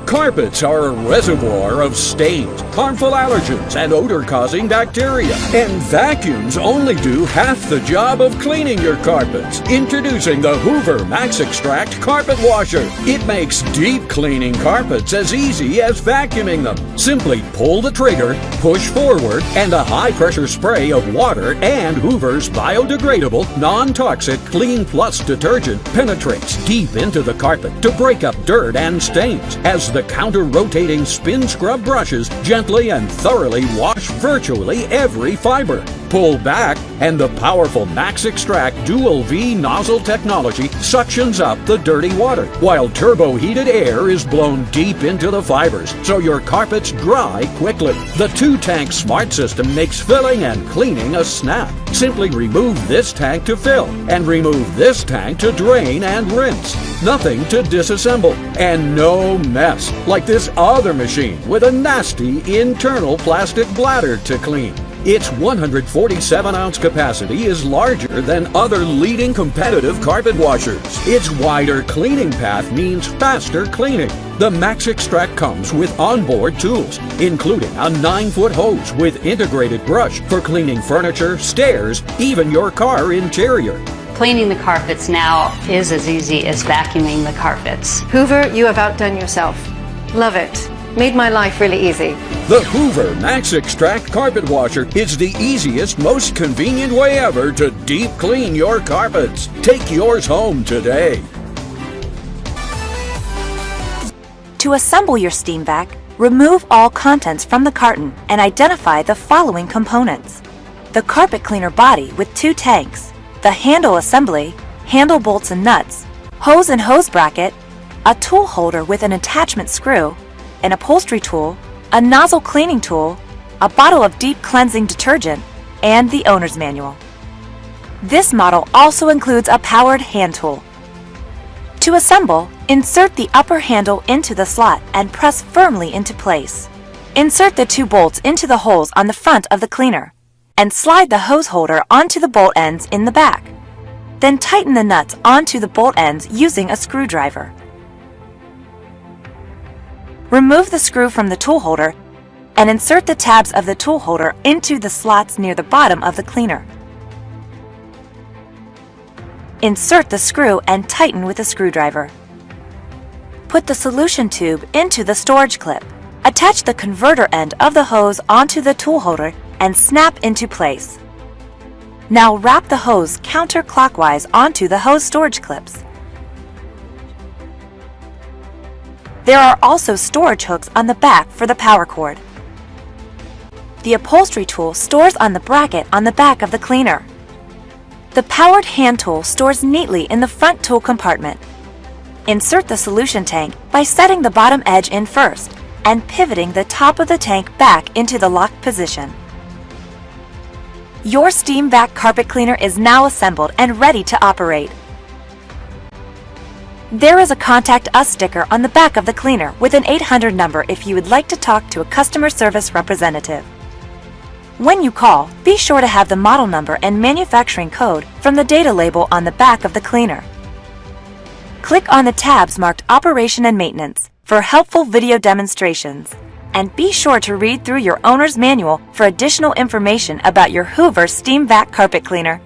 Carpets are a reservoir of stains, harmful allergens, and odor-causing bacteria. And vacuums only do half the job of cleaning your carpets. Introducing the Hoover Max Extract Carpet Washer. It makes deep cleaning carpets as easy as vacuuming them. Simply pull the trigger, push forward, and a high-pressure spray of water and Hoover's biodegradable, non-toxic Clean Plus detergent penetrates deep into the carpet to break up dirt and stains, as the counter-rotating spin scrub brushes gently and thoroughly wash virtually every fiber. Pull back, and the powerful Max Extract Dual V nozzle technology suctions up the dirty water, while turbo-heated air is blown deep into the fibers, so your carpets dry quickly. The two-tank smart system makes filling and cleaning a snap. Simply remove this tank to fill, and remove this tank to drain and rinse. Nothing to disassemble, and no mess, like this other machine with a nasty internal plastic bladder to clean. Its 147-ounce capacity is larger than other leading competitive carpet washers. Its wider cleaning path means faster cleaning. The Max Extract comes with onboard tools, including a 9-foot hose with integrated brush for cleaning furniture, stairs, even your car interior. Cleaning the carpets now is as easy as vacuuming the carpets. Hoover, you have outdone yourself. Love it. Made my life really easy. The Hoover Max Extract Carpet Washer is the easiest, most convenient way ever to deep clean your carpets. Take yours home today. To assemble your steam vac, remove all contents from the carton and identify the following components: the carpet cleaner body with 2 tanks, the handle assembly, handle bolts and nuts, hose and hose bracket, a tool holder with an attachment screw, an upholstery tool, a nozzle cleaning tool, a bottle of deep cleansing detergent, and the owner's manual. This model also includes a powered hand tool. To assemble, insert the upper handle into the slot and press firmly into place. Insert the 2 bolts into the holes on the front of the cleaner, and slide the hose holder onto the bolt ends in the back. Then tighten the nuts onto the bolt ends using a screwdriver. Remove the screw from the tool holder and insert the tabs of the tool holder into the slots near the bottom of the cleaner. Insert the screw and tighten with a screwdriver. Put the solution tube into the storage clip. Attach the converter end of the hose onto the tool holder and snap into place. Now wrap the hose counterclockwise onto the hose storage clips. There are also storage hooks on the back for the power cord. The upholstery tool stores on the bracket on the back of the cleaner. The powered hand tool stores neatly in the front tool compartment. Insert the solution tank by setting the bottom edge in first and pivoting the top of the tank back into the locked position. Your steam vac carpet cleaner is now assembled and ready to operate. There is a Contact Us sticker on the back of the cleaner with an 800 number if you would like to talk to a customer service representative. When you call, be sure to have the model number and manufacturing code from the data label on the back of the cleaner. Click on the tabs marked Operation and Maintenance for helpful video demonstrations. And be sure to read through your owner's manual for additional information about your Hoover Steam Vac Carpet Cleaner.